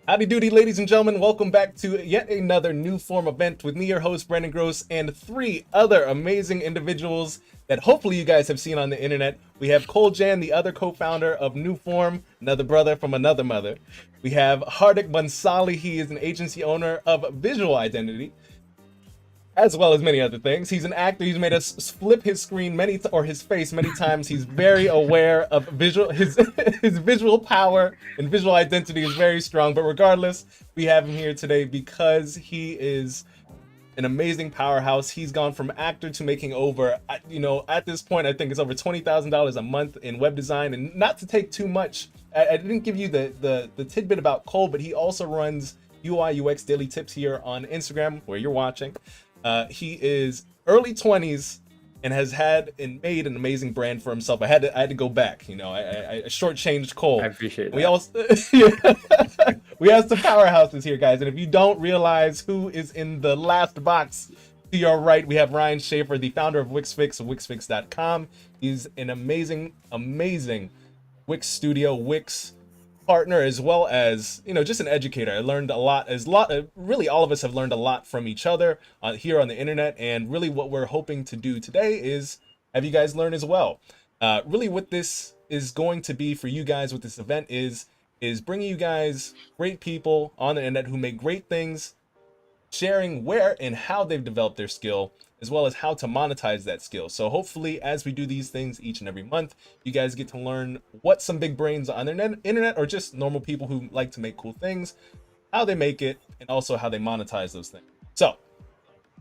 Howdy doody, ladies and gentlemen. Welcome back to yet another new form event with me, your host, Brandon Groce, and three other amazing individuals that hopefully you guys have seen on the internet. We have Cole Jan, the other co-founder of New Form, another brother from another mother. We have Hardik Bansali. He is an agency owner of Visual Identity, as well as many other things. He's an actor. He's made us flip his screen his face many times. He's very aware of his his visual power and visual identity is very strong. But regardless, we have him here today because he is an amazing powerhouse. He's gone from actor to making over, at this point, I think it's over $20,000 a month in web design. And not to take too much, I didn't give you the tidbit about Cole, but he also runs UI UX daily tips here on Instagram, where you're watching. He is early 20s and has had and made an amazing brand for himself. I had to go back. I shortchanged Cole. I appreciate that. We also we have some powerhouses here, guys. And if you don't realize who is in the last box to your right, we have Ryan Schaefer, the founder of WixFix of WixFix.com. He's an amazing Wix Studio, Wix partner, as well as just an educator. I learned a lot, really all of us have learned a lot from each other here on the internet, and really what we're hoping to do today is have you guys learn as well. Really what this is going to be for you guys with this event is bringing you guys great people on the internet who make great things, sharing where and how they've developed their skill, as well as how to monetize that skill. So hopefully, as we do these things each and every month, you guys get to learn what some big brains on the internet, or just normal people who like to make cool things, how they make it, and also how they monetize those things. So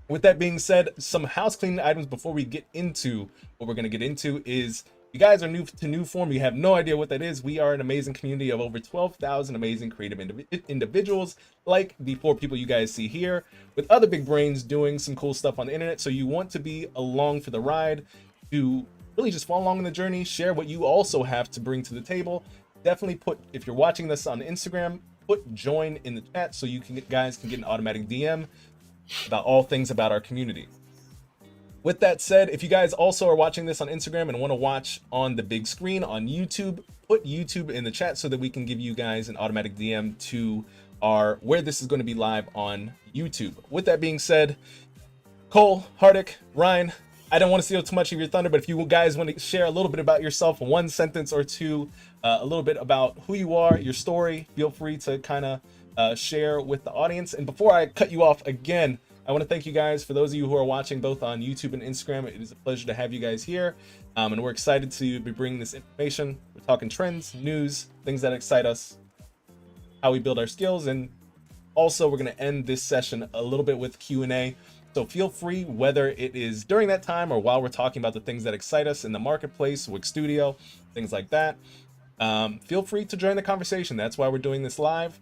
with that being said, some house cleaning items before we get into what we're going to get into is, you guys are new to New Form. You have no idea what that is. We are an amazing community of over 12,000 amazing creative individuals, like the four people you guys see here, with other big brains doing some cool stuff on the internet. So you want to be along for the ride, to really just follow along in the journey, share what you also have to bring to the table. Definitely if you're watching this on Instagram, put join in the chat so guys can get an automatic DM about all things about our community. With that said, if you guys also are watching this on Instagram and want to watch on the big screen on YouTube, put YouTube in the chat so that we can give you guys an automatic DM to where this is going to be live on YouTube. With that being said, Cole, Hardik, Ryan, I don't want to steal too much of your thunder, but if you guys want to share a little bit about yourself, one sentence or two, a little bit about who you are, your story, feel free to kind of share with the audience. And before I cut you off again, I want to thank you guys. For those of you who are watching both on YouTube and Instagram, it is a pleasure to have you guys here. And we're excited to be bringing this information. We're talking trends, news, things that excite us, how we build our skills. And also we're going to end this session a little bit with Q&A. So feel free, whether it is during that time or while we're talking about the things that excite us in the marketplace, Wix Studio, things like that. Feel free to join the conversation. That's why we're doing this live.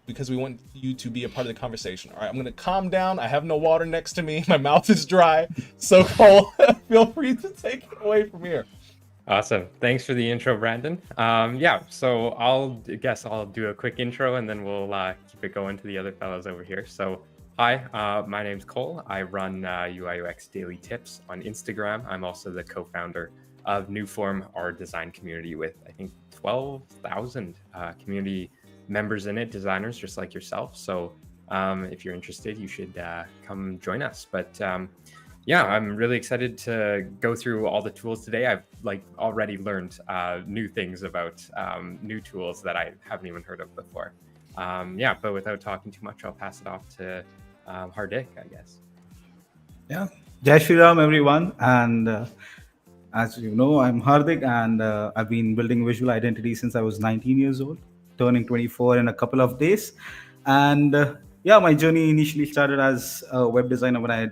Because we want you to be a part of the conversation. All right, I'm going to calm down. I have no water next to me. My mouth is dry. So Cole, feel free to take it away from here. Awesome. Thanks for the intro, Brandon. So I'll do a quick intro and then we'll keep it going to the other fellows over here. So hi, my name's Cole. I run UI UX Daily Tips on Instagram. I'm also the co-founder of New Form, our design community with, I think, 12,000 community members in it, designers just like yourself. So if you're interested, you should come join us. But I'm really excited to go through all the tools today. I've already learned new things about new tools that I haven't even heard of before. But without talking too much, I'll pass it off to Hardik, I guess. Yeah, Jai Shri Ram, everyone. And as you know, I'm Hardik, and I've been building visual identity since I was 19 years old, turning 24 in a couple of days. And my journey initially started as a web designer when I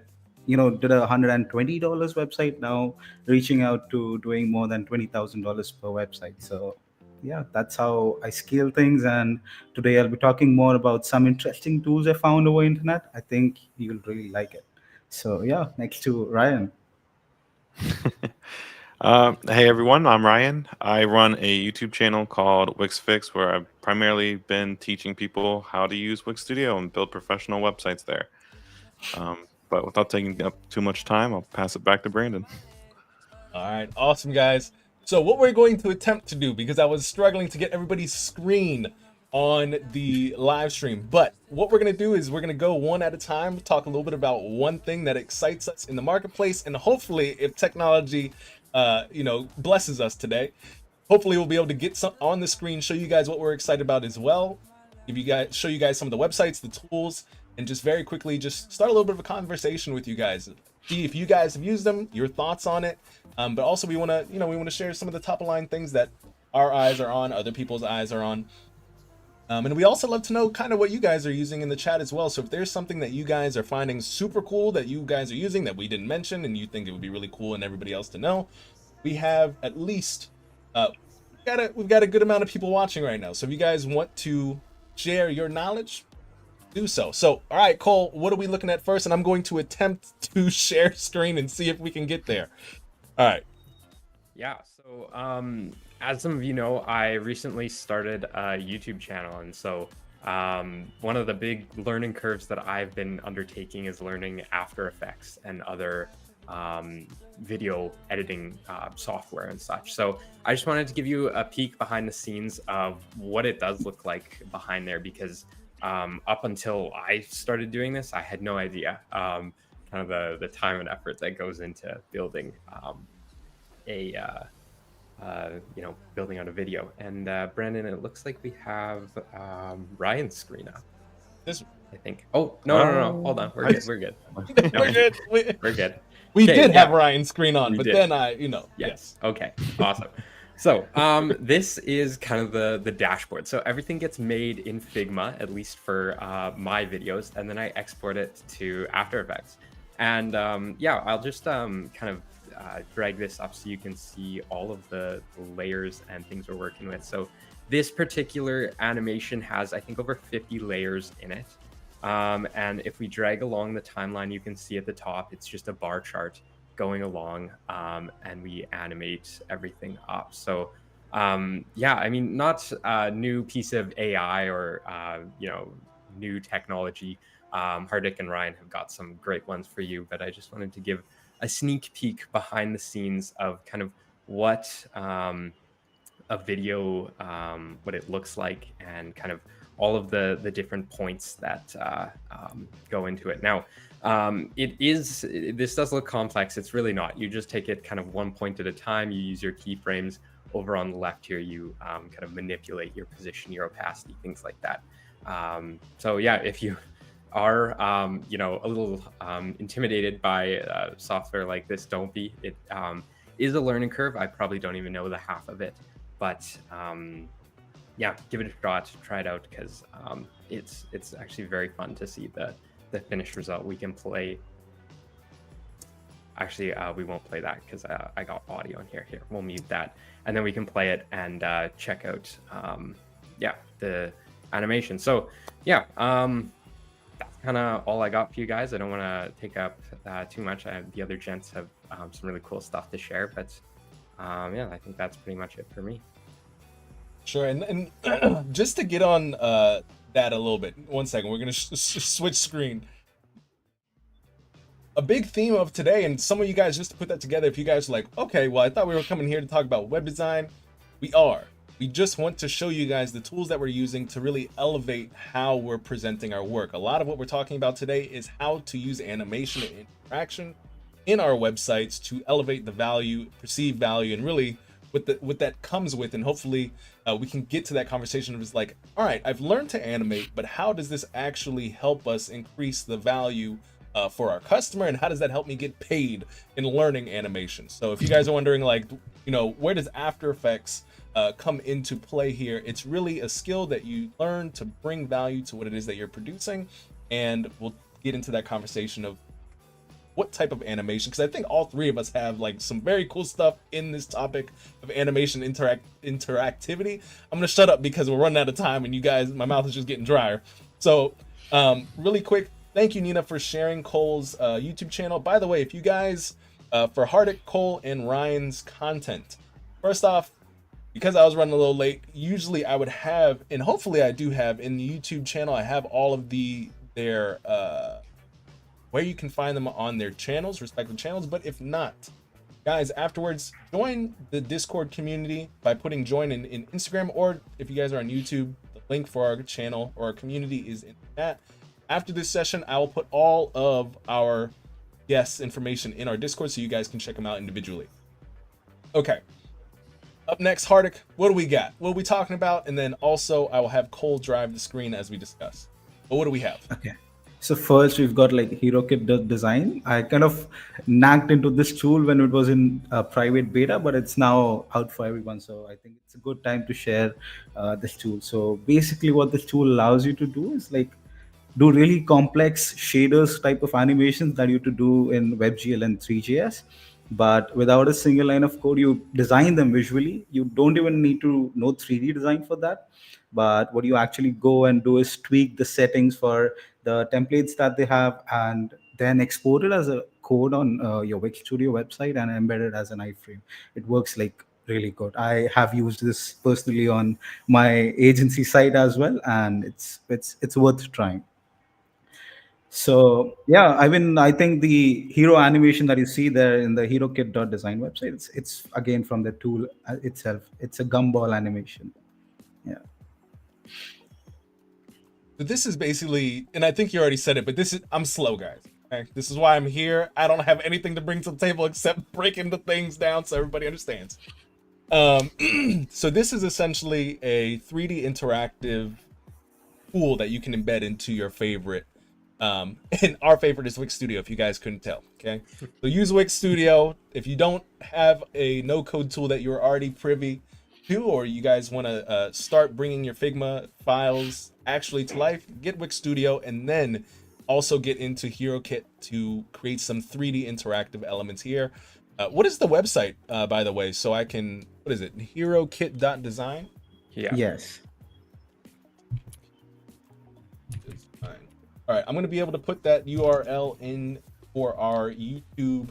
did a $120 website, now reaching out to doing more than $20,000 per website. So yeah, that's how I scale things. And today I'll be talking more about some interesting tools I found over internet. I think you'll really like it. So yeah, next to Ryan. Hey everyone, I'm Ryan. I run a YouTube channel called WixFix, where I've primarily been teaching people how to use Wix Studio and build professional websites there. But without taking up too much time, I'll pass it back to Brandon. All right, awesome guys. So what we're going to attempt to do, because I was struggling to get everybody's screen on the live stream. But what we're going to do is we're going to go one at a time, talk a little bit about one thing that excites us in the marketplace. And hopefully if technology, blesses us today, hopefully we'll be able to get some on the screen, show you guys what we're excited about as well. Show you guys some of the websites, the tools, and just very quickly, just start a little bit of a conversation with you guys. See if you guys have used them, your thoughts on it. But also we want to share some of the top of line things that our eyes are on, other people's eyes are on. And we also love to know kind of what you guys are using in the chat as well. So if there's something that you guys are finding super cool that you guys are using that we didn't mention and you think it would be really cool and everybody else to know, we have at least we've got a good amount of people watching right now. So if you guys want to share your knowledge, do so. So, all right, Cole, what are we looking at first? And I'm going to attempt to share screen and see if we can get there. All right. Yeah. So, as some of you know, I recently started a YouTube channel. And so one of the big learning curves that I've been undertaking is learning After Effects and other video editing software and such. So I just wanted to give you a peek behind the scenes of what it does look like behind there, because up until I started doing this, I had no idea kind of the time and effort that goes into building building out a video. And Brandon, it looks like we have Ryan's screen up. This, I think. Oh, no. Hold on. We're good. We're good. No, we're good. We're good. We Okay, did yeah. have Ryan's screen on, We but did. then Yes. Okay. Awesome. So this is kind of the dashboard. So everything gets made in Figma, at least for my videos, and then I export it to After Effects. And I'll just kind of drag this up so you can see all of the layers and things we're working with. So this particular animation has, I think, over 50 layers in it. And if we drag along the timeline, you can see at the top, it's just a bar chart going along, and we animate everything up. So not a new piece of AI or new technology. Hardik and Ryan have got some great ones for you, but I just wanted to give a sneak peek behind the scenes of kind of what a video, what it looks like, and kind of all of the different points that go into it. Now, this does look complex. It's really not. You just take it kind of one point at a time. You use your keyframes. Over on the left here, you kind of manipulate your position, your opacity, things like that. If you are a little intimidated by software like this, don't be. It is a learning curve. I probably don't even know the half of it, but give it a shot, try it out, because it's actually very fun to see the finished result. We can play. Actually, we won't play that because I got audio in here. Here, we'll mute that, and then we can play it and check out the animation. So that's kind of all I got for you guys. I don't want to take up too much. The other gents have some really cool stuff to share, but I think that's pretty much it for me. Sure, and just to get on that a little bit, 1 second, we're gonna switch screen. A big theme of today, and some of you guys, just to put that together, if you guys are like, okay, well, I thought we were coming here to talk about web design, we are. We just want to show you guys the tools that we're using to really elevate how we're presenting our work. A lot of what we're talking about today is how to use animation and interaction in our websites to elevate the value, perceived value, and really what that comes with. And hopefully we can get to that conversation of, like, all right, I've learned to animate, but how does this actually help us increase the value for our customer, and how does that help me get paid in learning animation? So if you guys are wondering, like, where does After Effects come into play here, it's really a skill that you learn to bring value to what it is that you're producing. And we'll get into that conversation of what type of animation, because I think all three of us have like some very cool stuff in this topic of animation interactivity. I'm gonna shut up because we're running out of time, and you guys, my mouth is just getting drier. So really quick, thank you, Nina, for sharing Cole's YouTube channel. By the way, if you guys, for Hardik, Cole, and Ryan's content, first off, because I was running a little late, usually I would have, and hopefully I do have, in the YouTube channel, I have all of their where you can find them on their channels, respective channels. But if not, guys, afterwards, join the Discord community by putting join in Instagram, or if you guys are on YouTube, link for our channel or our community is in that. After this session, I will put all of our guests' information in our Discord so you guys can check them out individually. Okay. Up next, Hardik, what do we got? What are we talking about? And then also, I will have Cole drive the screen as we discuss. But what do we have? Okay. So first we've got like HeroKit design. I kind of nagged into this tool when it was in private beta, but it's now out for everyone. So I think it's a good time to share this tool. So basically what this tool allows you to do is like do really complex shaders type of animations that you to do in WebGL and 3JS. But without a single line of code, you design them visually. You don't even need to know 3D design for that. But what you actually go and do is tweak the settings for the templates that they have and then export it as a code on your Wix Studio website and embed it as an iframe. It works like really good. I have used this personally on my agency site as well, and it's worth trying. So yeah, I mean, I think the hero animation that you see there in the HeroKit.design website, it's again from the tool itself. It's a gumball animation. Yeah. So this is basically, and I think you already said it, but I'm slow, guys. Okay? This is why I'm here. I don't have anything to bring to the table except breaking the things down so everybody understands. So this is essentially a 3D interactive tool that you can embed into your favorite. And our favorite is Wix Studio, if you guys couldn't tell. Okay, so use Wix Studio. If you don't have a no-code tool that you're already privy to, or you guys want to start bringing your Figma files actually to life, get Wix Studio, and then also get into HeroKit to create some 3D interactive elements here. What is the website, by the way, so I can, what is it, HeroKit.design? Yeah. Yes. All right, I'm going to be able to put that URL in for our YouTube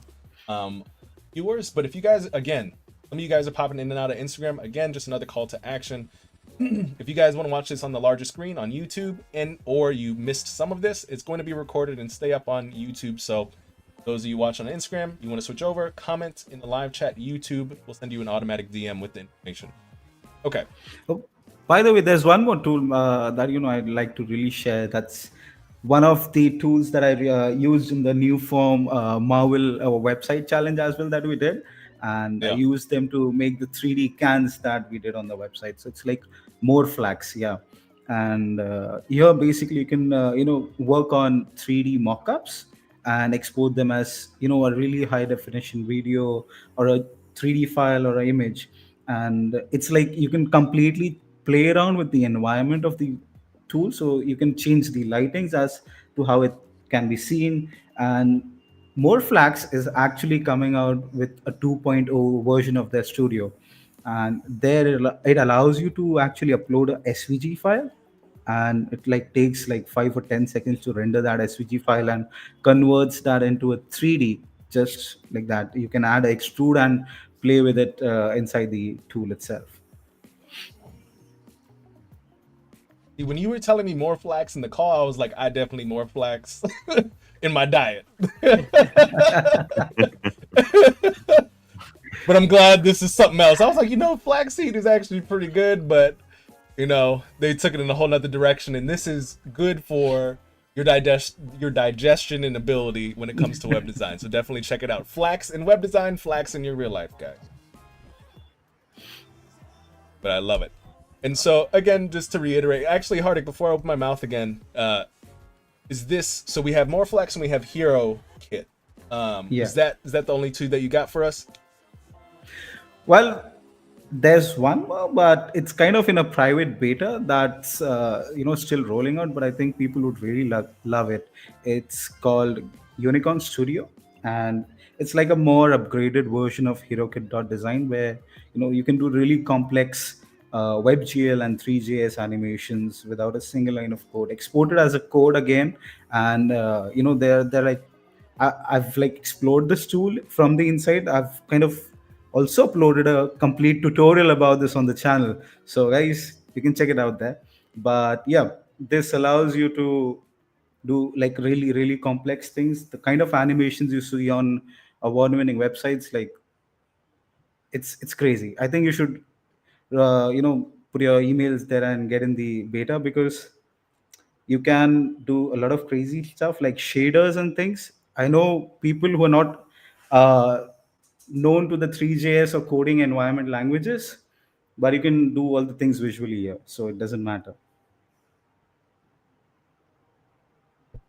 viewers. But if you guys, again, some of you guys are popping in and out of Instagram. Again, just another call to action. If you guys want to watch this on the larger screen on YouTube or you missed some of this, it's going to be recorded and stay up on YouTube. So those of you watch on Instagram, you want to switch over, comment in the live chat. YouTube will send you an automatic DM with the information. Okay. Oh, by the way, there's one more tool that I'd like to really share. That's one of the tools that I used in the new form Marvel website challenge as well that we did, and I used them to make the 3D cans that we did on the website. So it's like more flags, yeah. And here basically you can work on 3D mockups and export them as a really high definition video or a 3D file or an image, and it's like you can completely play around with the environment of the tool, so you can change the lightings as to how it can be seen. And Moreflax is actually coming out with a 2.0 version of their studio, and there it allows you to actually upload a svg file, and it like takes like 5 or 10 seconds to render that svg file and converts that into a 3D just like that. You can add extrude and play with it inside the tool itself. When you were telling me more flax in the call, I was like, I definitely more flax in my diet. But I'm glad this is something else. I was like, flaxseed is actually pretty good, but they took it in a whole nother direction, and this is good for your digestion and ability when it comes to web design. So definitely check it out. Flax in web design, flax in your real life, guys. But I love it. And so again, just to reiterate, actually, Hardik, before I open my mouth again, is this, so we have Moreflax and we have HeroKit. Is that the only two that you got for us? Well, there's one more, but it's kind of in a private beta that's still rolling out, but I think people would really love it. It's called Unicorn Studio, and it's like a more upgraded version of HeroKit.design where you can do really complex WebGL and 3JS animations without a single line of code, exported as a code again. And they're like, I've like explored this tool from the inside. I've kind of also uploaded a complete tutorial about this on the channel, so guys, you can check it out there. But yeah, this allows you to do like really really complex things, the kind of animations you see on award-winning websites. Like it's crazy. I think you should put your emails there and get in the beta, because you can do a lot of crazy stuff like shaders and things. I know people who are not uh, known to the 3JS or coding environment languages, but you can do all the things visually here, so it doesn't matter.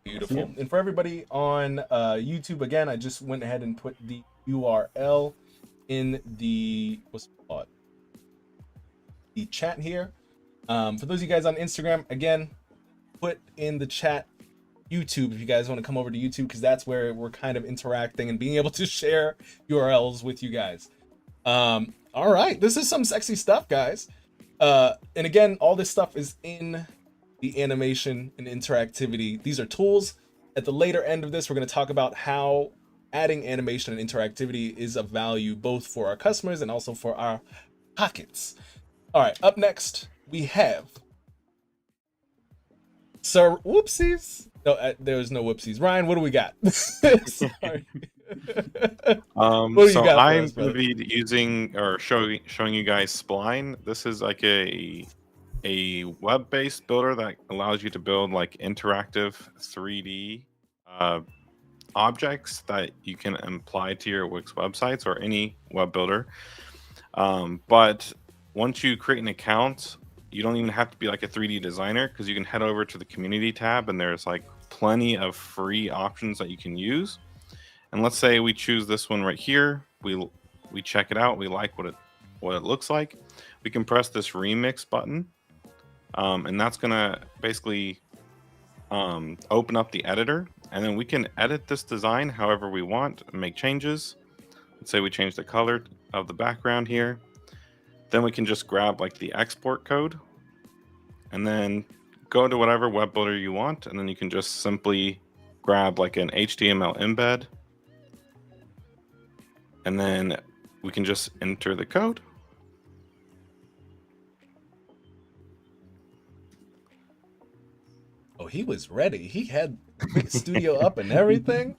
Beautiful. And for everybody on YouTube, again, I just went ahead and put the URL in the the chat here. For those of you guys on Instagram, again, put in the chat YouTube if you guys want to come over to YouTube, because that's where we're kind of interacting and being able to share URLs with you guys. All right, this is some sexy stuff, guys. And again, all this stuff is in the animation and interactivity. These are tools. At the later end of this, we're going to talk about how adding animation and interactivity is of value both for our customers and also for our pockets. All right, up next, we have Sir Whoopsies. No, there was no whoopsies. Ryan, what do we got? Sorry. What do you So got for I'm us, going to brother? be using or showing you guys Spline. This is like a web-based builder that allows you to build like interactive 3D objects that you can apply to your Wix websites or any web builder. But once you create an account, you don't even have to be like a 3D designer, because you can head over to the community tab and there's like plenty of free options that you can use. And let's say we choose this one right here. We check it out. We like what it looks like. We can press this remix button, and that's gonna basically open up the editor, and then we can edit this design however we want and make changes. Let's say we change the color of the background here. Then we can just grab like the export code and then go to whatever web builder you want, and then you can just simply grab like an HTML embed, and then we can just enter the code. Oh, he was ready. He had Wix Studio up and everything.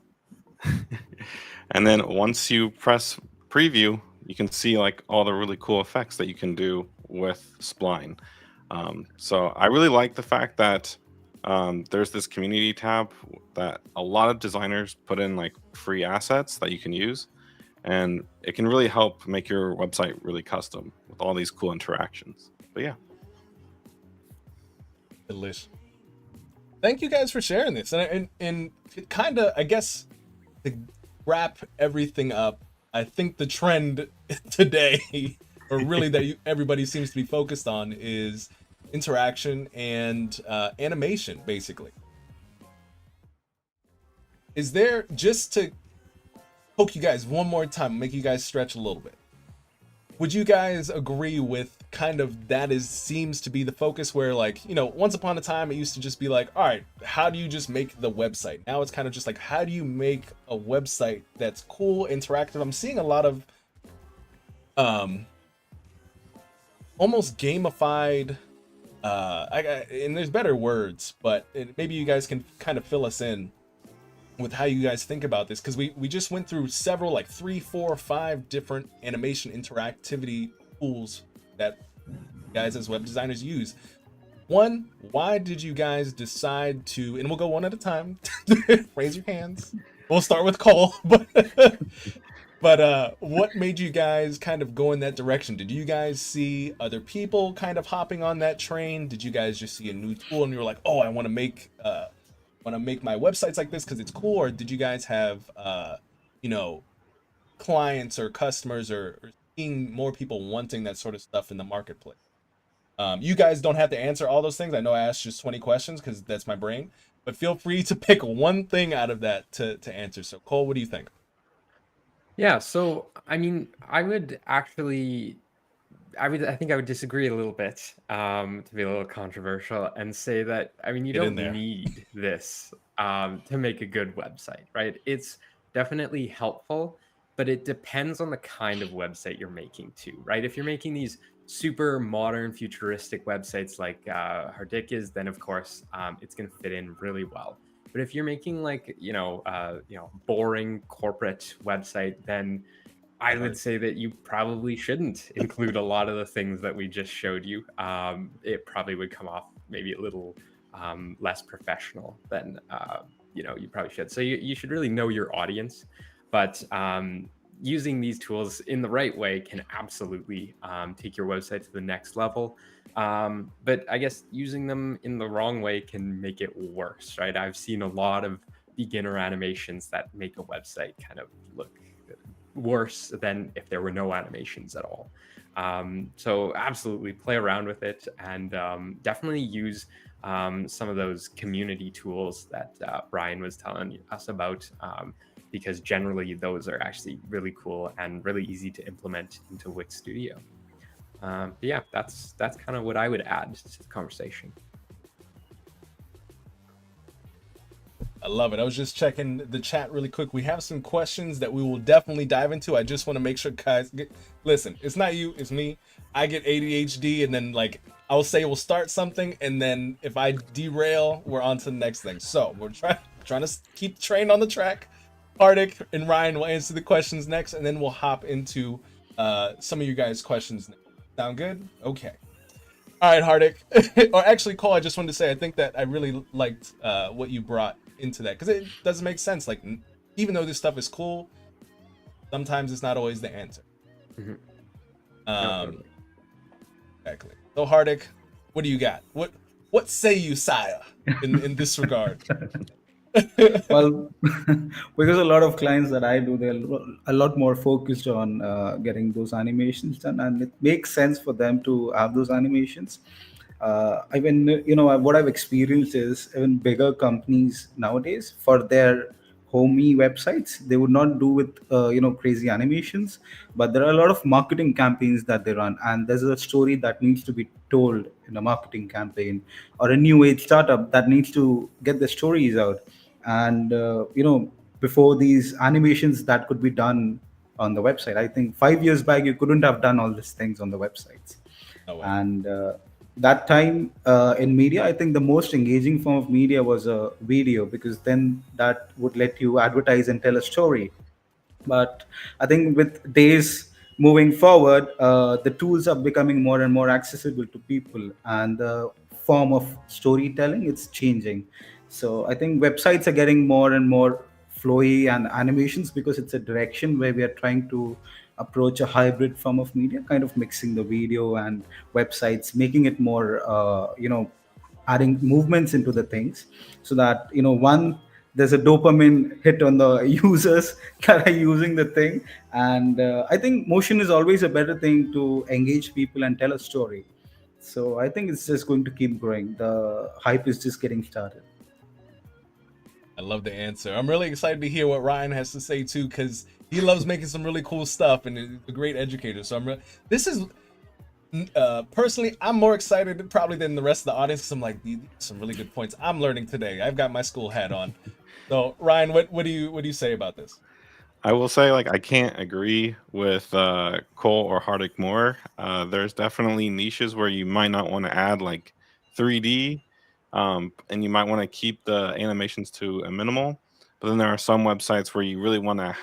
And then once you press preview, you can see like all the really cool effects that you can do with Spline. So I really like the fact that there's this community tab that a lot of designers put in like free assets that you can use, and it can really help make your website really custom with all these cool interactions. But yeah. Delish. Thank you guys for sharing this. And kind of, I guess, to wrap everything up, I think the trend today, or really that everybody seems to be focused on, is interaction and animation, basically. Is there, just to poke you guys one more time, make you guys stretch a little bit, would you guys agree with kind of that seems to be the focus, where like, you know, once upon a time it used to just be like, all right, how do you just make the website? Now it's kind of just like, how do you make a website that's cool, interactive? I'm seeing a lot of almost gamified, and there's better words, but maybe you guys can kind of fill us in with how you guys think about this, because we just went through several, like 3, 4, 5 different animation interactivity tools that guys as web designers use. One, why did you guys decide to, and we'll go one at a time, raise your hands. We'll start with Cole, but what made you guys kind of go in that direction? Did you guys see other people kind of hopping on that train? Did you guys just see a new tool and you were like, oh, I want to make my websites like this because it's cool? Or did you guys have you know, clients or customers, or seeing more people wanting that sort of stuff in the marketplace? You guys don't have to answer all those things. I know I asked just 20 questions because that's my brain, but feel free to pick one thing out of that to answer. So Cole, what do you think? Yeah, so I mean, I think I would disagree a little bit, to be a little controversial, and say that, I mean, you Get in don't there. need this to make a good website, right? It's definitely helpful, but it depends on the kind of website you're making too, right? If you're making these super modern, futuristic websites like Hardik is, then of course it's going to fit in really well. But if you're making like, boring corporate website, then I would say that you probably shouldn't include a lot of the things that we just showed you. It probably would come off maybe a little less professional than you probably should. So you should really know your audience, but using these tools in the right way can absolutely take your website to the next level. But I guess using them in the wrong way can make it worse, right? I've seen a lot of beginner animations that make a website kind of look worse than if there were no animations at all. So absolutely play around with it, and definitely use some of those community tools that Brian was telling us about, because generally those are actually really cool and really easy to implement into Wix Studio. But yeah, that's kind of what I would add to the conversation. I love it. I was just checking the chat really quick. We have some questions that we will definitely dive into. I just want to make sure guys listen, it's not you, it's me. I get ADHD, and then like I'll say we'll start something, and then if I derail, we're on to the next thing. So we're trying to keep the train on the track. Hardik and Ryan will answer the questions next, and then we'll hop into some of you guys' questions next. Sound good? Okay. All right, Hardik. Or actually, Cole, I just wanted to say I think that I really liked what you brought into that, because it doesn't make sense. Like, even though this stuff is cool, sometimes it's not always the answer. Totally. Exactly. So Hardik, what do you got? What say you, sire, in this regard? Well, because a lot of clients that I do, they're a lot more focused on getting those animations done, and it makes sense for them to have those animations. Even what I've experienced is even bigger companies nowadays, for their homey websites, they would not do with crazy animations, but there are a lot of marketing campaigns that they run, and there's a story that needs to be told in a marketing campaign, or a new age startup that needs to get the stories out. And before these animations that could be done on the website, I think 5 years back you couldn't have done all these things on the websites. No way. And that time in media, I think the most engaging form of media was a video, because then that would let you advertise and tell a story. But I think with days moving forward, the tools are becoming more and more accessible to people, and the form of storytelling, it's changing. So I think websites are getting more and more flowy and animations, because it's a direction where we are trying to approach a hybrid form of media, kind of mixing the video and websites, making it more adding movements into the things, so that one, there's a dopamine hit on the users that are using the thing. And I think motion is always a better thing to engage people and tell a story. So I think it's just going to keep growing. The hype is just getting started. I love the answer. I'm really excited to hear what Ryan has to say too, because he loves making some really cool stuff and is a great educator. So this is personally, I'm more excited probably than the rest of the audience, because I'm like, these are some really good points I'm learning today. I've got my school hat on. So Ryan, what do you say about this? I will say, like, I can't agree with Cole or Hardik more. There's definitely niches where you might not want to add like 3D, and you might want to keep the animations to a minimal. But then there are some websites where you really want to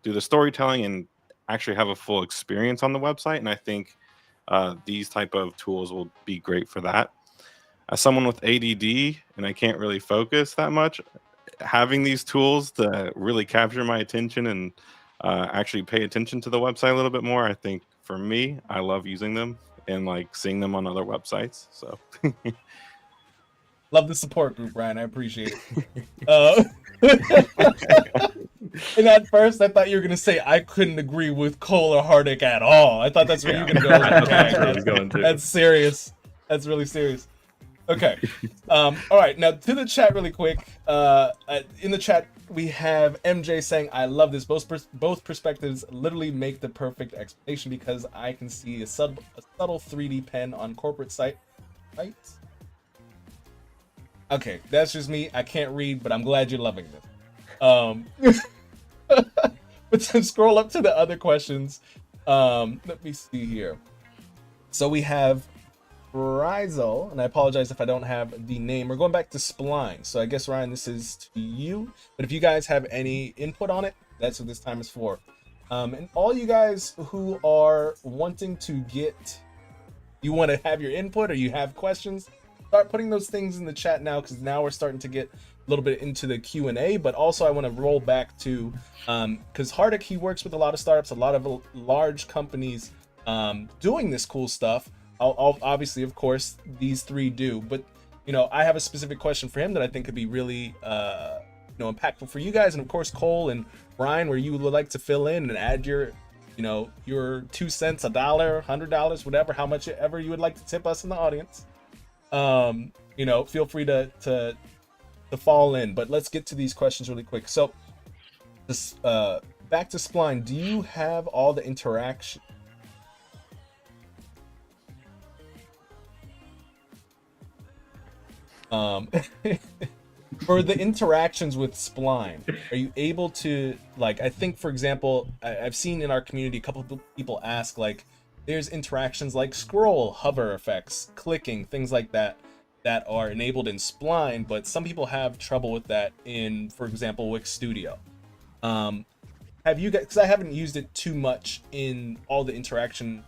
do the storytelling and actually have a full experience on the website. And I think these type of tools will be great for that. As someone with ADD and I can't really focus that much, having these tools to really capture my attention and actually pay attention to the website a little bit more, I think for me, I love using them and like seeing them on other websites. So love the support group, Ryan. I appreciate it. And at first, I thought you were gonna say I couldn't agree with Cole or Hardik at all. I thought that's where you were gonna go. That's serious. That's really serious. Okay. All right. Now to the chat really quick. In the chat we have MJ saying, "I love this. Both perspectives literally make the perfect explanation, because I can see a subtle 3D pen on corporate site, right?" Okay, that's just me. I can't read, but I'm glad you're loving this. But to scroll up to the other questions, let me see here. So we have Rizel, and I apologize if I don't have the name. We're going back to Spline. So I guess, Ryan, this is to you. But if you guys have any input on it, that's what this time is for. And all you guys who are wanting to you want to have your input or you have questions, start putting those things in the chat now, because now we're starting to get a little bit into the Q&A. But also I want to roll back to, because Hardik, he works with a lot of startups, a lot of large companies doing this cool stuff. I'll obviously, of course, these three do, but I have a specific question for him that I think could be really impactful for you guys. And of course, Cole and Ryan, where you would like to fill in and add your 2 cents, $1, $100, whatever, how much ever you would like to tip us in the audience. Feel free to fall in. But let's get to these questions really quick. So this back to Spline, do you have all the interaction? For the interactions with Spline, are you able to, I think, for example, I've seen in our community a couple of people ask, there's interactions like scroll, hover effects, clicking, things like that are enabled in Spline, but some people have trouble with that in, for example, Wix Studio. Have you guys, because I haven't used it too much in all the interaction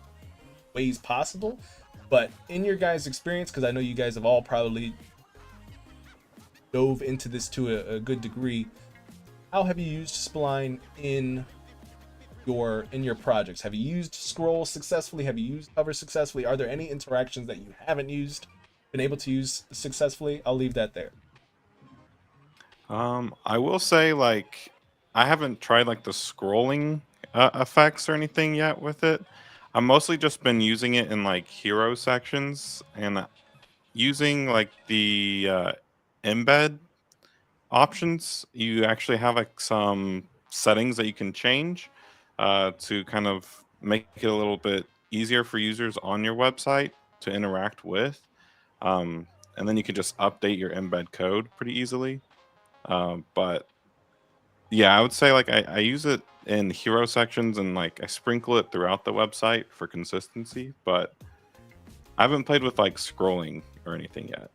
ways possible, but in your guys' experience, because I know you guys have all probably dove into this to a good degree, how have you used Spline in your projects? Have you used scroll successfully? Have you used hover successfully? Are there any interactions that you haven't been able to use successfully? I'll leave that there. I will say, I haven't tried the scrolling effects or anything yet with it. I've mostly just been using it in hero sections and using the embed options. You actually have some settings that you can change to kind of make it a little bit easier for users on your website to interact with. And then you can just update your embed code pretty easily. But yeah, I would say I use it in hero sections and I sprinkle it throughout the website for consistency, but I haven't played with scrolling or anything yet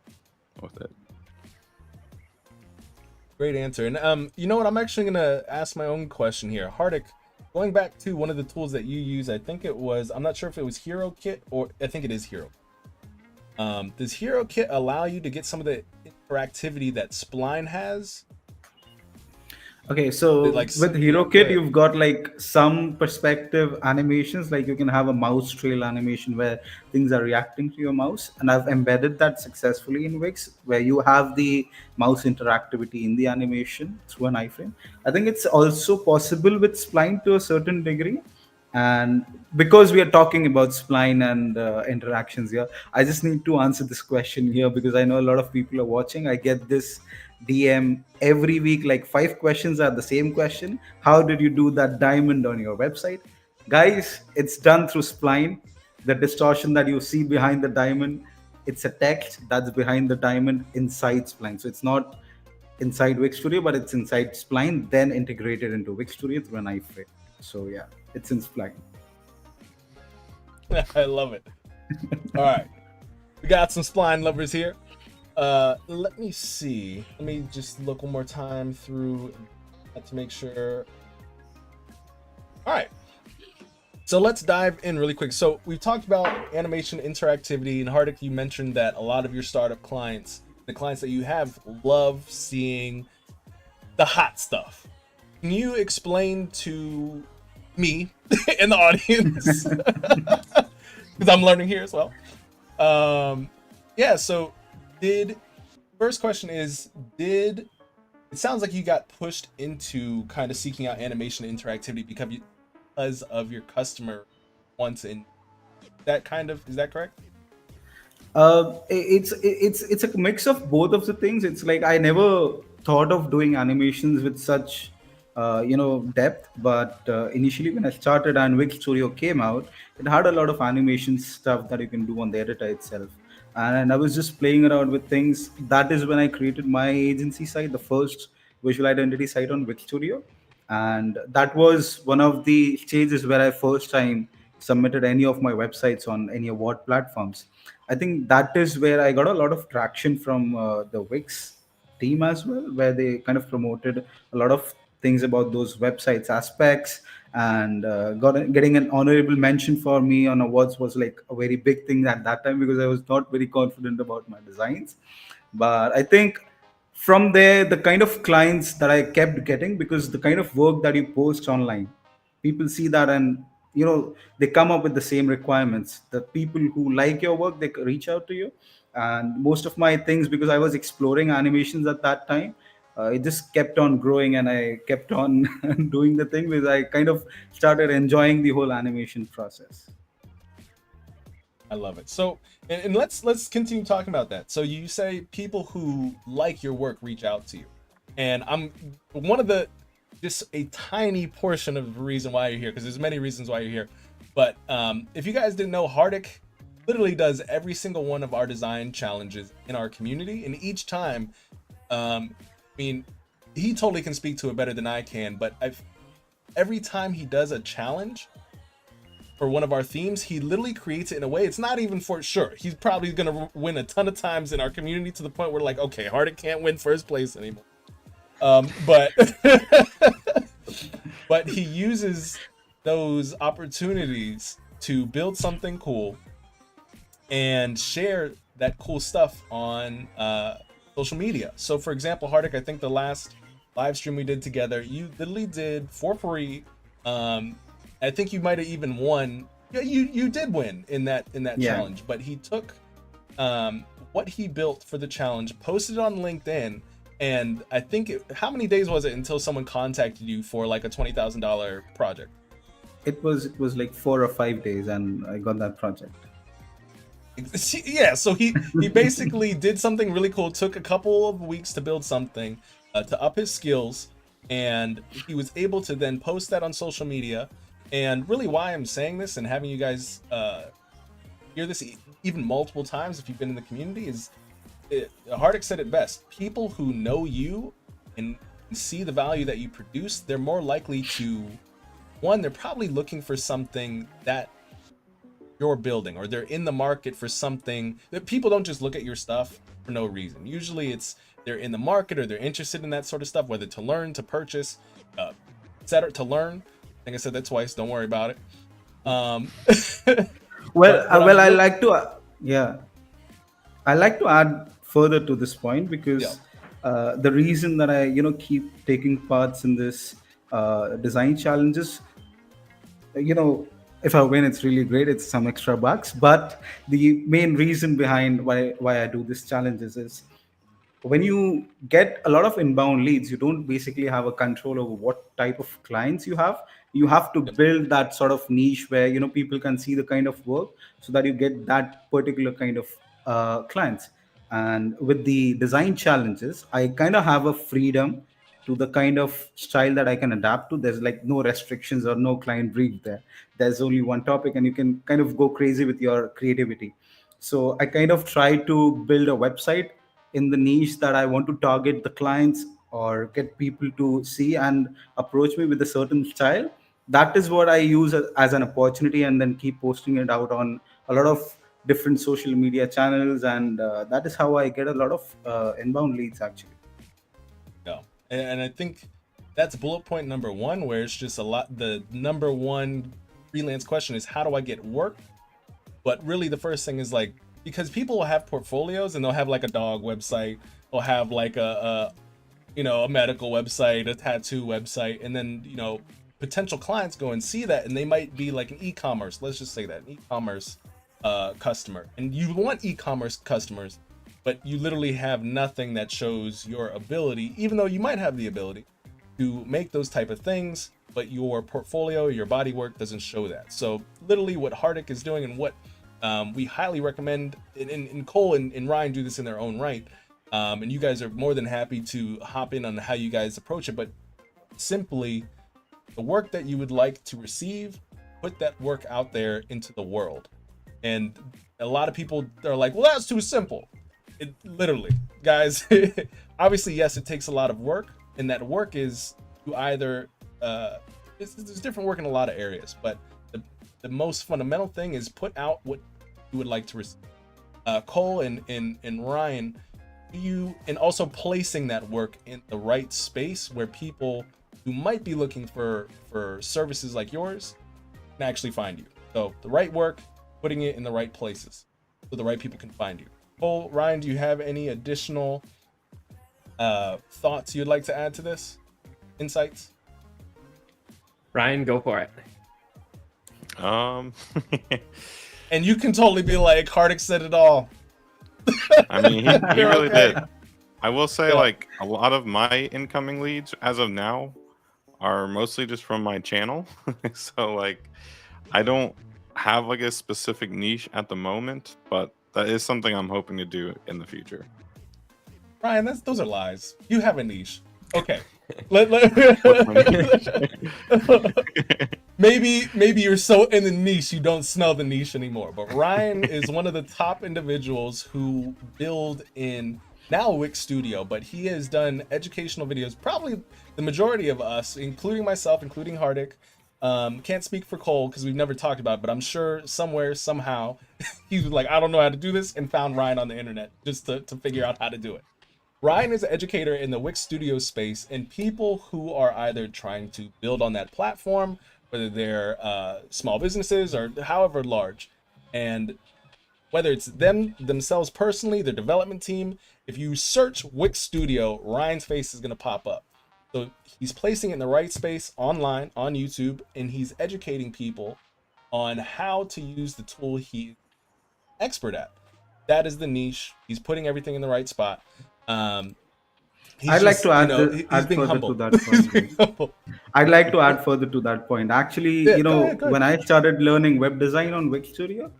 with it. Great answer. And you know what? I'm actually gonna ask my own question here. Hardik, going back to one of the tools that you use, I think it was, I'm not sure if it was Hero Kit or I think it is Hero. Does Hero Kit allow you to get some of the interactivity that Spline has? Okay, so with Hero Kit, you've got some perspective animations, you can have a mouse trail animation where things are reacting to your mouse, and I've embedded that successfully in Wix, where you have the mouse interactivity in the animation through an iframe. I think it's also possible with Spline to a certain degree, and because we are talking about Spline and interactions here, I just need to answer this question here because I know a lot of people are watching. I get this DM every week, 5 questions are the same question. How did you do that diamond on your website? Guys, it's done through Spline. The distortion that you see behind the diamond, it's a text that's behind the diamond inside Spline. So it's not inside Wix Studio, but it's inside Spline, then integrated into Wix Studio through an iframe. So yeah, it's in Spline. I love it. All right, we got some Spline lovers here. Let me see. Let me just look one more time through to make sure. All right. So let's dive in really quick. So we've talked about animation interactivity, and Hardik, you mentioned that a lot of your startup clients, the clients that you have, love seeing the hot stuff. Can you explain to me and the audience, because I'm learning here as well. Yeah, so first question is, it sounds like you got pushed into kind of seeking out animation interactivity because of your customer wants in that is that correct? It's a mix of both of the things. It's I never thought of doing animations with such depth, but initially when I started and Wix Studio came out, it had a lot of animation stuff that you can do on the editor itself, and I was just playing around with things. That is when I created my agency site, the first visual identity site on Wix Studio, and that was one of the stages where I first time submitted any of my websites on any award platforms. I think that is where I got a lot of traction from the Wix team as well, where they kind of promoted a lot of things about those websites aspects, and getting an honorable mention for me on awards was like a very big thing at that time, because I was not very confident about my designs. But I think from there, the kind of clients that I kept getting, because the kind of work that you post online, people see that, and they come up with the same requirements. The people who like your work, they reach out to you. And most of my things, because I was exploring animations at that time, it just kept on growing, and I kept on doing the thing, because I kind of started enjoying the whole animation process. I love it. So, and let's continue talking about that. So you say people who like your work reach out to you, and I'm one of the just a tiny portion of the reason why you're here, because there's many reasons why you're here. But if you guys didn't know, Hardik literally does every single one of our design challenges in our community, and each time, I mean, he totally can speak to it better than I can. But every time he does a challenge for one of our themes, he literally creates it in a way, it's not even for sure. He's probably gonna win a ton of times in our community, to the point where like, okay, Hardik can't win first place anymore. But but he uses those opportunities to build something cool and share that cool stuff on social media. So for example, Hardik, I think the last live stream we did together, you literally did for free. I think you might have even won. Yeah, you did win in that challenge. But he took what he built for the challenge, posted it on LinkedIn, and I think how many days was it until someone contacted you for like a $20,000 project? It was like 4 or 5 days, and I got that project. Yeah, so he basically did something really cool. Took a couple of weeks to build something to up his skills, and he was able to then post that on social media. And really why I'm saying this and having you guys hear this even multiple times if you've been in the community is, Hardik said it best. People who know you and see the value that you produce, they're more likely to, one, they're probably looking for something that you're building, or they're in the market for something. That people don't just look at your stuff for no reason. Usually it's they're in the market, or they're interested in that sort of stuff, whether to learn, to purchase, etc. To learn. I think I said that twice. Don't worry about it. Well, I like to, I like to add further to this point, because the reason that I, keep taking parts in this design challenges, if I win, it's really great. It's some extra bucks. But the main reason behind why I do this challenges is, when you get a lot of inbound leads, you don't basically have a control over what type of clients you have. You have to build that sort of niche where people can see the kind of work, so that you get that particular kind of clients. And with the design challenges, I kind of have a freedom to the kind of style that I can adapt to. There's like no restrictions or no client brief there. There's only one topic, and you can kind of go crazy with your creativity. So I kind of try to build a website in the niche that I want to target the clients, or get people to see and approach me with a certain style. That is what I use as an opportunity, and then keep posting it out on a lot of different social media channels. And that is how I get a lot of inbound leads, actually. Yeah, and I think that's bullet point number one, where it's just a lot. The number one freelance question is, how do I get work? But really the first thing is like, because people will have portfolios, and they'll have like a dog website, they'll have like a medical website, a tattoo website, and then potential clients go and see that, and they might be like an e-commerce, let's just say that, an e-commerce customer, and you want e-commerce customers, but you literally have nothing that shows your ability, even though you might have the ability to make those type of things, but your portfolio, your body work doesn't show that. So literally what Hardik is doing, and what we highly recommend, and Cole and Ryan do this in their own right, and you guys are more than happy to hop in on how you guys approach it, but simply the work that you would like to receive, put that work out there into the world. And a lot of people are like, well, that's too simple. It literally, guys, obviously, yes, it takes a lot of work, and that work is to either there's different work in a lot of areas, but the most fundamental thing is put out what you would like to receive. Cole and Ryan, and also placing that work in the right space where people who might be looking for services like yours can actually find you. So the right work, putting it in the right places so the right people can find you. Cole, Ryan, do you have any additional thoughts you'd like to add to this? Insights? Ryan, go for it. And you can totally be like, Hardik said it all. I mean, he You're really okay. did. I will say, Yeah. like, a lot of my incoming leads as of now are mostly just from my channel. So, like, I don't have like a specific niche at the moment, but that is something I'm hoping to do in the future. Ryan, those are lies. You have a niche. Okay. What's my niche? Maybe you're so in the niche you don't smell the niche anymore. But Ryan is one of the top individuals who build in now Wix Studio, but he has done educational videos. Probably the majority of us, including myself, including Hardik, can't speak for Cole because we've never talked about it, but I'm sure somewhere, somehow, he was like, I don't know how to do this, and found Ryan on the internet just to figure out how to do it. Ryan is an educator in the Wix Studio space, and people who are either trying to build on that platform, whether they're small businesses or however large, and whether it's themselves personally, their development team, if you search Wix Studio, Ryan's face is going to pop up. So he's placing it in the right space online, on YouTube, and he's educating people on how to use the tool he's expert at. That is the niche. He's putting everything in the right spot. I'd like to add, he's being further humble. to that He's being point. humble. I'd like to add further to that point. Actually, Yeah, go ahead. when I started learning web design on Wix Studio,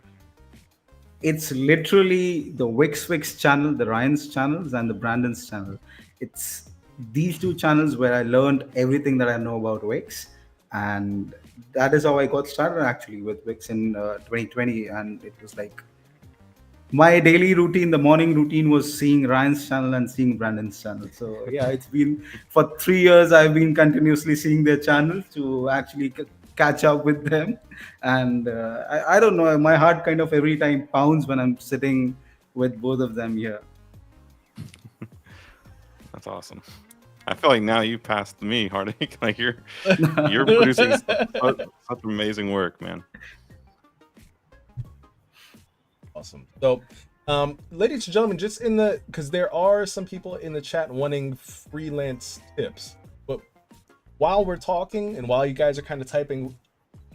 it's literally the Wix channel, the Ryan's channels, and the Brandon's channel. It's these two channels where I learned everything that I know about Wix, and that is how I got started actually with Wix in 2020. And it was like my daily routine, the morning routine was seeing Ryan's channel and seeing Brandon's channel. So yeah, it's been for 3 years I've been continuously seeing their channel to actually catch up with them. And I don't know, my heart kind of every time pounds when I'm sitting with both of them here. That's awesome. I feel like now you passed me, Hardik. Like you're producing such amazing work, man. Awesome. So, ladies and gentlemen, just because there are some people in the chat wanting freelance tips, but while we're talking and while you guys are kind of typing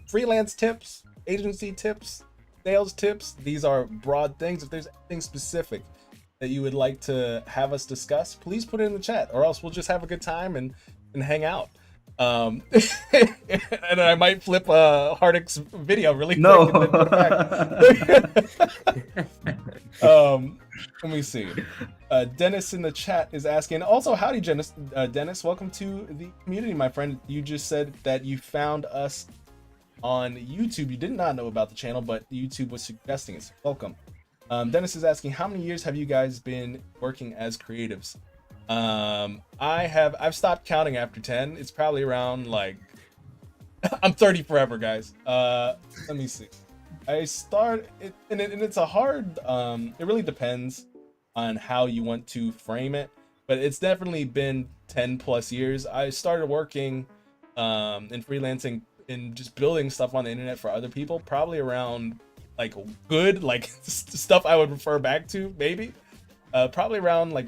freelance tips, agency tips, sales tips, these are broad things. If there's anything specific that you would like to have us discuss, please put it in the chat, or else we'll just have a good time and hang out. And I might flip Hardik's video really quick. No. And then put it back. Let me see. Dennis in the chat is asking. Also, howdy, Dennis. Dennis, welcome to the community, my friend. You just said that you found us on YouTube. You did not know about the channel, but YouTube was suggesting it. So welcome. Dennis is asking, how many years have you guys been working as creatives? I've stopped counting after 10. It's probably around like I'm 30 forever, guys. Let me see. I start it, and it's a hard. It really depends on how you want to frame it, but it's definitely been 10 plus years. I started working and freelancing and just building stuff on the internet for other people probably around like good like stuff I would refer back to maybe probably around like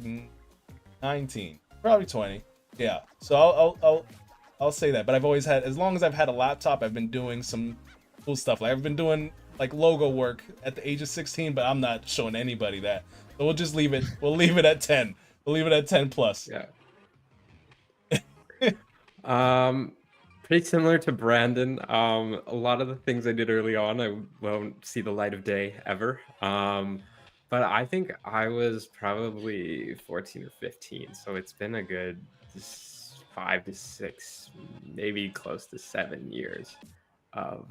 19, probably 20. Yeah, so I'll say that. But I've always had, as long as I've had a laptop, I've been doing some cool stuff. Like I've been doing like logo work at the age of 16, but I'm not showing anybody that. So we'll just leave it. We'll leave it at 10. We'll leave it at 10 plus. Yeah. Pretty similar to Brandon. A lot of the things I did early on, I won't see the light of day ever. But I think I was probably 14 or 15. So it's been a good 5 to 6, maybe close to 7 years of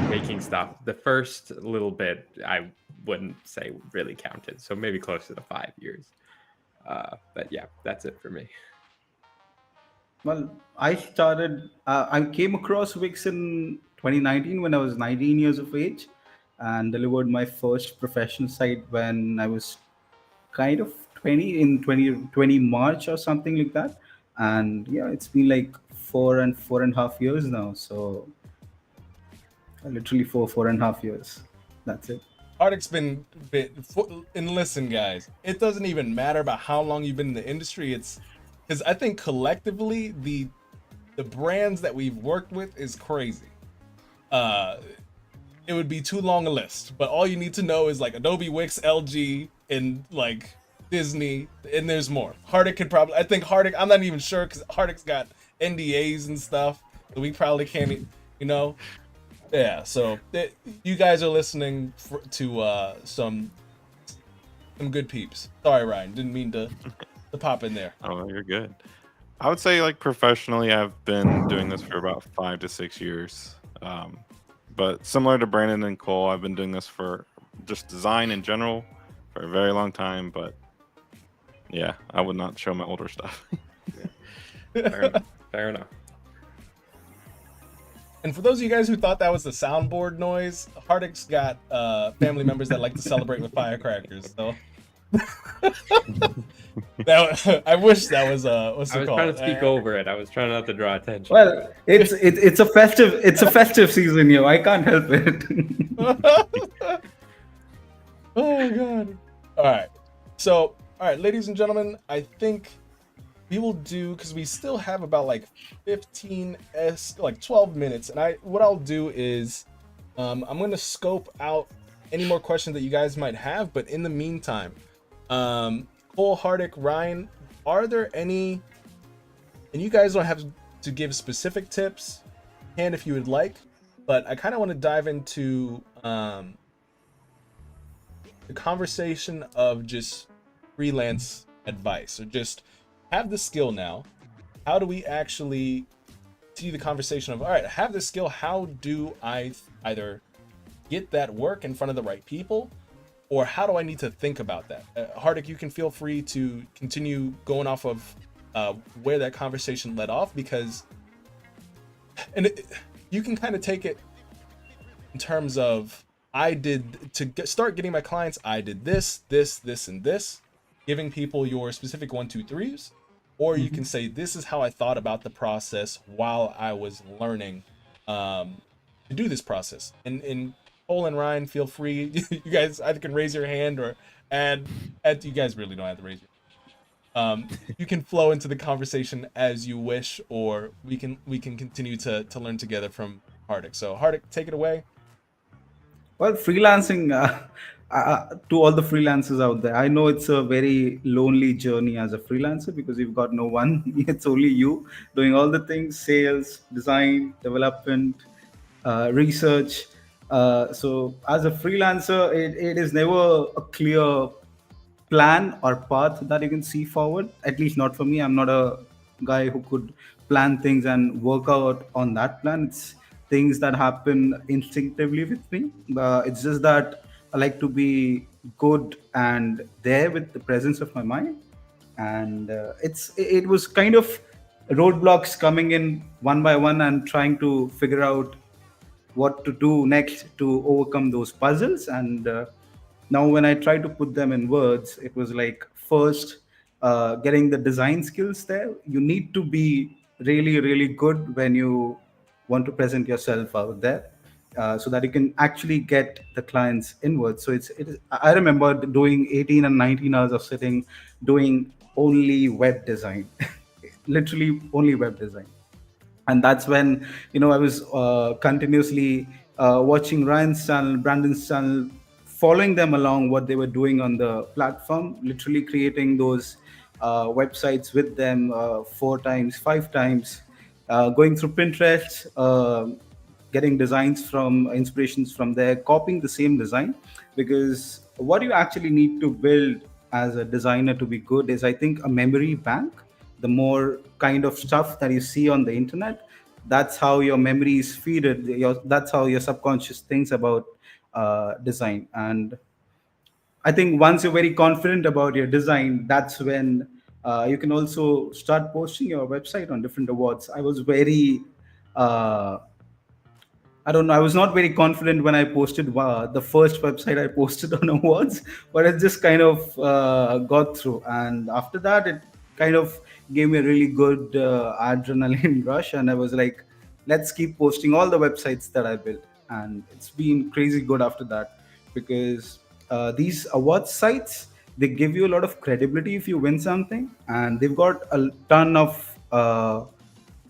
making stuff. The first little bit, I wouldn't say really counted. So maybe closer to 5 years. But yeah, that's it for me. Well, I came across Wix in 2019 when I was 19 years of age and delivered my first professional site when I was kind of 20 in 2020 March or something like that. And yeah, it's been like four and a half years now. So literally four and a half years. That's it. Hardik's been and listen, guys, it doesn't even matter about how long you've been in the industry. It's because I think collectively the brands that we've worked with is crazy. It would be too long a list, but all you need to know is like Adobe, Wix, LG, and like Disney, and there's more. Hardik could probably, I think Hardik, I'm not even sure because Hardik's got NDAs and stuff that we probably can't, you know. Yeah, so you guys are listening to some good peeps. Sorry, Ryan, didn't mean to pop in there. Oh, you're good. I would say, like, professionally, I've been doing this for about 5 to 6 years. But similar to Brandon and Cole, I've been doing this for just design in general for a very long time. But yeah, I would not show my older stuff. Fair enough. Fair enough. And for those of you guys who thought that was the soundboard noise, Hardik's got family members that like to celebrate with firecrackers. So I wish that was what's I it was called? trying to speak over it. I was trying not to draw attention. Well, it's a festive season here. I can't help it. Oh my god! All right, so all right, ladies and gentlemen, I think we will do, because we still have about like 12 minutes, and what I'll do is I'm going to scope out any more questions that you guys might have. But in the meantime, Cole, Hardik, Ryan, are there any, and you guys don't have to give specific tips, and if you would like, but I kind of want to dive into the conversation of just freelance advice, or just have the skill now. How do we actually see the conversation of, all right, I have the skill, how do I either get that work in front of the right people, or how do I need to think about that? Hardik, you can feel free to continue going off of where that conversation led off, because you can kind of take it in terms of, start getting my clients, I did this, and this, giving people your specific 1, 2, 3s, or you can say, this is how I thought about the process while I was learning to do this process. And Cole and Ryan, feel free. You guys either can raise your hand or add. You guys really don't have to raise your. You can flow into the conversation as you wish, or we can continue to learn together from Hardik. So Hardik, take it away. Well, freelancing, to all the freelancers out there, I know it's a very lonely journey as a freelancer, because you've got no one. It's only you doing all the things: sales, design, development, research. So as a freelancer, it is never a clear plan or path that you can see forward. At least not for me. I'm not a guy who could plan things and work out on that plan. It's things that happen instinctively with me. It's just that I like to be good and there with the presence of my mind. And it was kind of roadblocks coming in one by one and trying to figure out what to do next to overcome those puzzles. And now when I try to put them in words, it was like, first, getting the design skills there. You need to be really, really good when you want to present yourself out there, so that you can actually get the clients inwards. So it is, I remember doing 18 and 19 hours of sitting doing only web design, literally only web design. And that's when I was continuously watching Ryan's channel, Brandon's channel, following them along what they were doing on the platform, literally creating those websites with them 4 times, 5 times, going through Pinterest, getting designs from inspirations from there, copying the same design. Because what you actually need to build as a designer to be good is, I think, a memory bank. The more kind of stuff that you see on the internet, that's how your memory is feeded. That's how your subconscious thinks about design. And I think once you're very confident about your design, that's when you can also start posting your website on different awards. I was very I don't know. I was not very confident when I posted the first website I posted on awards, but it just kind of got through. And after that, it kind of gave me a really good adrenaline rush, and I was like, let's keep posting all the websites that I built. And it's been crazy good after that, because these award sites, they give you a lot of credibility if you win something, and they've got a ton of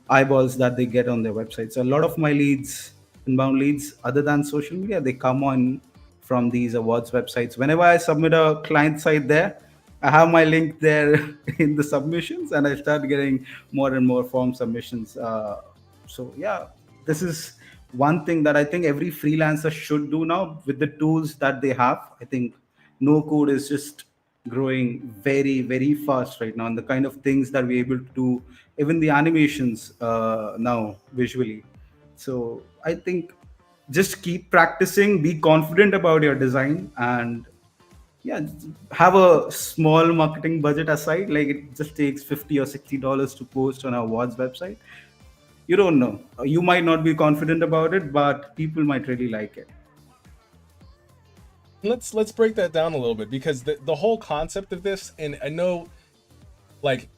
eyeballs that they get on their website. So a lot of my leads, inbound leads, other than social media, they come on from these awards websites. Whenever I submit a client site there, I have my link there in the submissions, and I start getting more and more form submissions. So yeah, this is one thing that I think every freelancer should do now with the tools that they have. I think no code is just growing very very fast right now, and the kind of things that we're able to do, even the animations now visually. So I think just keep practicing, be confident about your design, and yeah, have a small marketing budget aside. Like, it just takes $50 or $60 to post on our awards website. You don't know, you might not be confident about it, but people might really like it. Let's break that down a little bit, because the whole concept of this, and I know, like,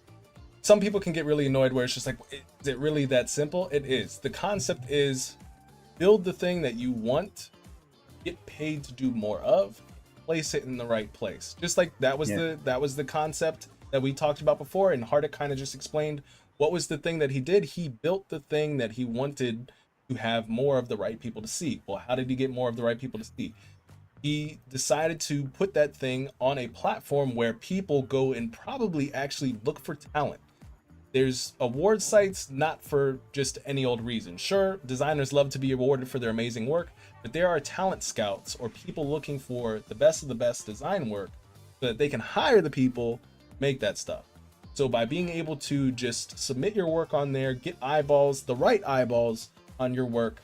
some people can get really annoyed where it's just like, is it really that simple? It is. The concept is build the thing that you want, get paid to do more of, place it in the right place. Just like that was the concept that we talked about before, and Hardik kind of just explained what was the thing that he did. He built the thing that he wanted to have more of the right people to see. Well, how did he get more of the right people to see? He decided to put that thing on a platform where people go and probably actually look for talent. There's award sites not for just any old reason. Sure, designers love to be awarded for their amazing work, but there are talent scouts or people looking for the best of the best design work so that they can hire the people make that stuff. So by being able to just submit your work on there, get eyeballs, the right eyeballs on your work,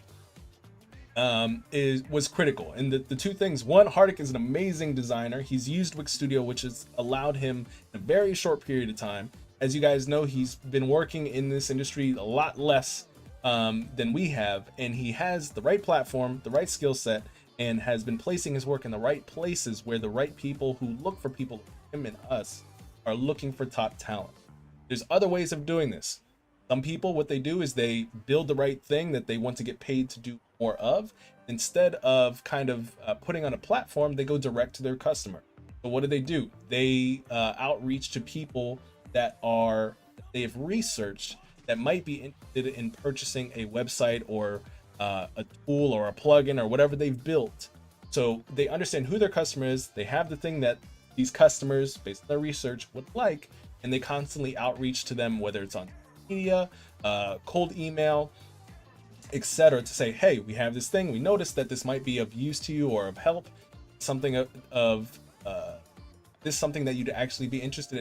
was critical. And the two things: one, Hardik is an amazing designer. He's used Wix Studio, which has allowed him in a very short period of time. As you guys know, he's been working in this industry a lot less than we have, and he has the right platform, the right skill set, and has been placing his work in the right places where the right people who look for people like him and us are looking for top talent. There's other ways of doing this. Some people, what they do is they build the right thing that they want to get paid to do more of. Instead of kind of putting on a platform, they go direct to their customer. So what do? They outreach to people that they have researched that might be interested in purchasing a website or a tool or a plugin or whatever they've built. So they understand who their customer is. They have the thing that these customers, based on their research, would like, and they constantly outreach to them, whether it's on media, cold email, etc., to say, hey, we have this thing, we noticed that this might be of use to you or of help, something of this is something that you'd actually be interested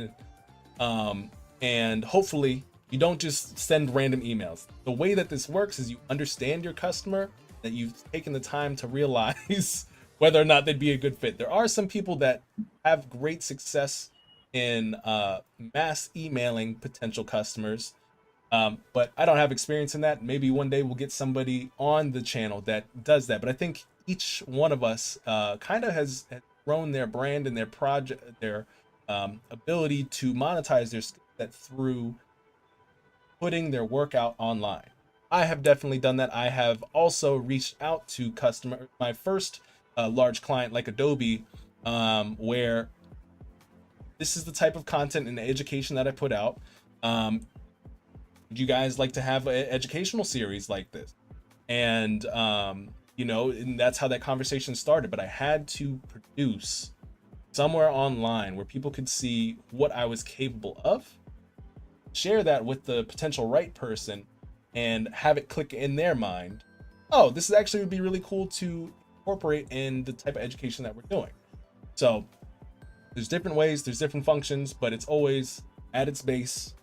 in. And hopefully you don't just send random emails. The way that this works is you understand your customer, that you've taken the time to realize whether or not they'd be a good fit. There are some people that have great success in mass emailing potential customers, but I don't have experience in that. Maybe one day we'll get somebody on the channel that does that. But I think each one of us kind of has grown their brand and their project, their ability to monetize their skill set through putting their work out online. I have definitely done that. I have also reached out to customers. My first large client like Adobe, where this is the type of content and education that I put out. Would you guys like to have an educational series like this? And and that's how that conversation started. But I had to produce somewhere online where people could see what I was capable of, share that with the potential right person, and have it click in their mind, oh, this is actually would be really cool to incorporate in the type of education that we're doing. So there's different ways, there's different functions, but it's always at its base,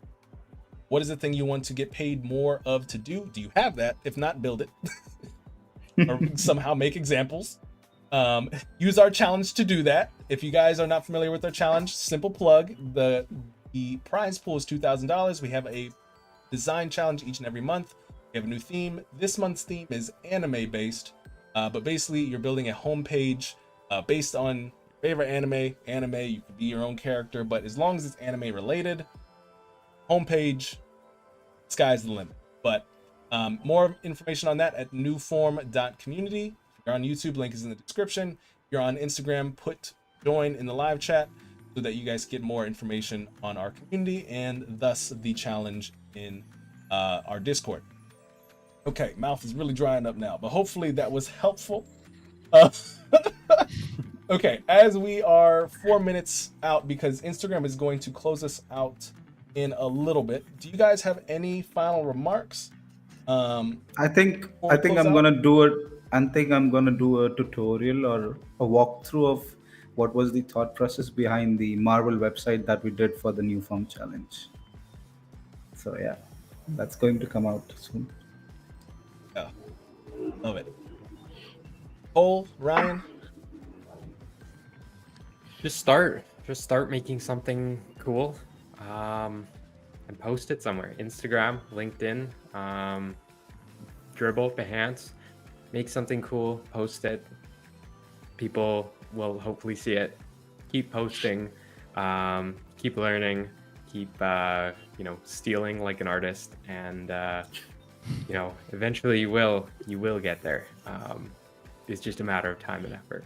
what is the thing you want to get paid more of to do? Do you have that? If not, build it. Or somehow make examples. Use our challenge to do that. If you guys are not familiar with our challenge, simple plug. The prize pool is $2,000. We have a design challenge each and every month. We have a new theme. This month's theme is anime based, but basically you're building a homepage based on your favorite anime. You could be your own character, but as long as it's anime related, homepage, sky's the limit. But more information on that at newform.community. If you're on YouTube, link is in the description. If you're on Instagram, put join in the live chat so that you guys get more information on our community and thus the challenge in our Discord. Okay, mouth is really drying up now, but hopefully that was helpful. Okay, as we are 4 minutes out because Instagram is going to close us out in a little bit. Do you guys have any final remarks? I think I'm gonna do it. I think I'm gonna do a tutorial or a walkthrough of what was the thought process behind the Marvel website that we did for the New Form Challenge. So yeah, that's going to come out soon. Yeah, love it. Cole, Ryan, Just start making something cool, and post it somewhere. Instagram, LinkedIn, Dribble, Behance. Make something cool, post it. People will hopefully see it. Keep posting, keep learning, keep stealing like an artist, and eventually you will get there. It's just a matter of time and effort.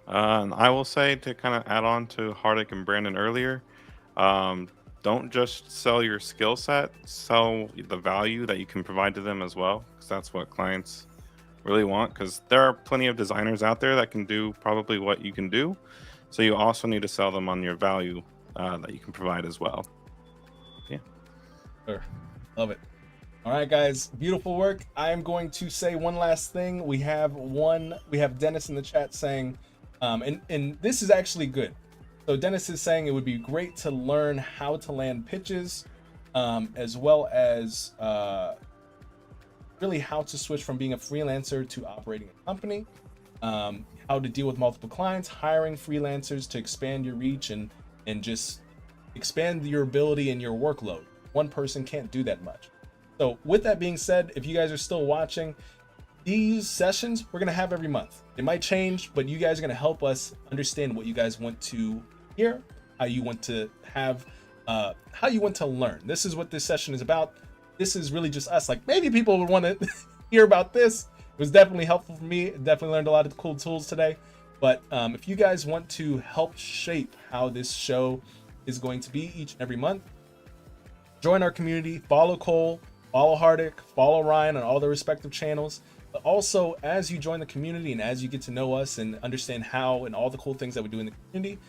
I will say, to kind of add on to Hardik and Brandon earlier, don't just sell your skill set, sell the value that you can provide to them as well, because that's what clients really want, because there are plenty of designers out there that can do probably what you can do. So you also need to sell them on your value that you can provide as well. Yeah. Sure. Love it. All right, guys, beautiful work. I'm going to say one last thing. We have Dennis in the chat saying, and this is actually good. So Dennis is saying it would be great to learn how to land pitches, as well as really how to switch from being a freelancer to operating a company, how to deal with multiple clients, hiring freelancers to expand your reach and just expand your ability and your workload. One person can't do that much. So with that being said, if you guys are still watching, these sessions we're gonna have every month. It might change, but you guys are gonna help us understand what you guys want to hear, how you want to have, how you want to learn. This is what this session is about. This is really just us. Like, maybe people would want to hear about this. It was definitely helpful for me. Definitely learned a lot of cool tools today. But if you guys want to help shape how this show is going to be each and every month, join our community, follow Cole, follow Hardik, follow Ryan on all their respective channels. But also, as you join the community and as you get to know us and understand how and all the cool things that we do in the community,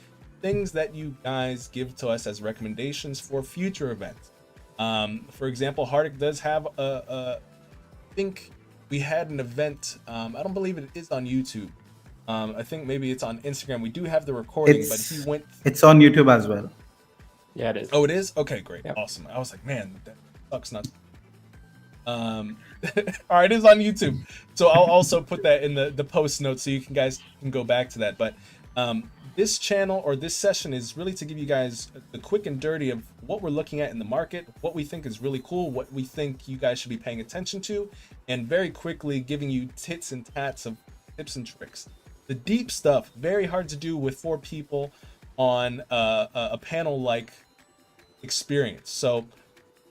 things that you guys give to us as recommendations for future events. For example, Hardik does have I think we had an event. I don't believe it is on YouTube. I think maybe it's on Instagram. We do have the recording, but he went. It's on YouTube as well. Yeah, it is. Oh, it is? Okay, great. Yep. Awesome. I was like, man, that sucks not. All right, it is on YouTube. So I'll also put that in the post notes so you guys can go back to that. But this channel or this session is really to give you guys the quick and dirty of what we're looking at in the market, what we think is really cool, what we think you guys should be paying attention to, and very quickly giving you tits and tats of tips and tricks. The deep stuff, very hard to do with 4 people on a panel like experience. So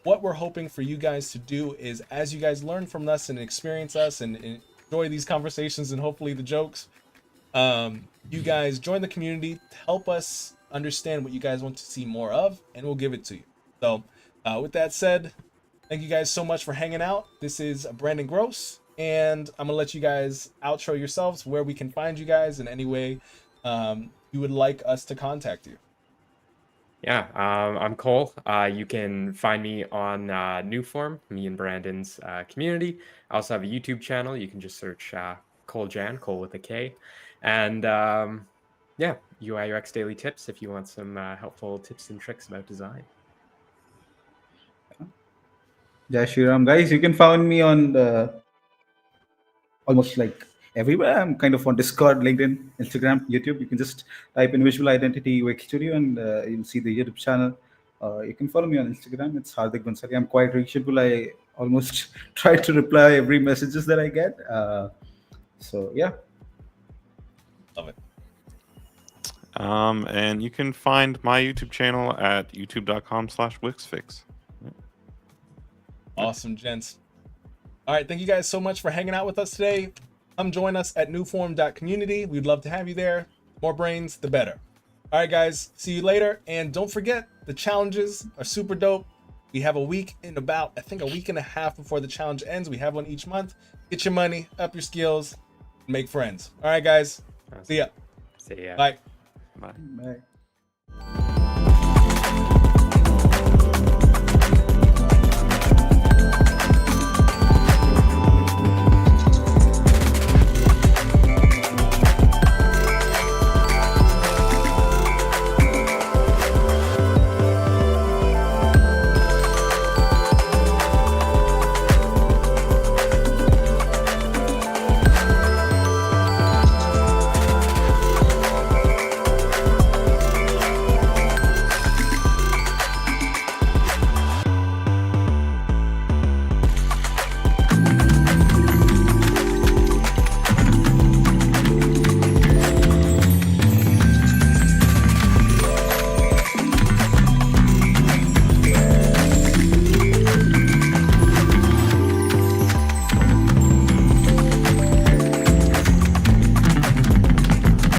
what we're hoping for you guys to do is, as you guys learn from us and experience us and enjoy these conversations and hopefully the jokes, you guys join the community to help us understand what you guys want to see more of, and we'll give it to you. So with that said, thank you guys so much for hanging out. This is Brandon Groce, and I'm gonna let you guys outro yourselves, where we can find you guys in any way you would like us to contact you. Yeah, I'm Cole. You can find me on Newform, me and Brandon's community. I also have a YouTube channel. You can just search Cole Jan, Cole with a K. And yeah, UI UX Daily Tips if you want some helpful tips and tricks about design. Jai Shri Ram. Guys, you can find me on almost like everywhere. I'm kind of on Discord, LinkedIn, Instagram, YouTube. You can just type in Visual Identity Wix Studio and you'll see the YouTube channel. You can follow me on Instagram. It's Hardik Bansali. I'm quite reachable. I almost try to reply every messages that I get. So yeah. Love it. And you can find my YouTube channel at youtube.com/WixFix. Awesome, gents. All right, thank you guys so much for hanging out with us today. Come join us at newform.community. We'd love to have you there. More brains, the better. All right, guys, see you later. And don't forget, the challenges are super dope. We have a week in about, I think, a week and a half before the challenge ends. We have one each month. Get your money, up your skills, make friends. All right, guys. See ya. See ya. Bye. Bye. Bye.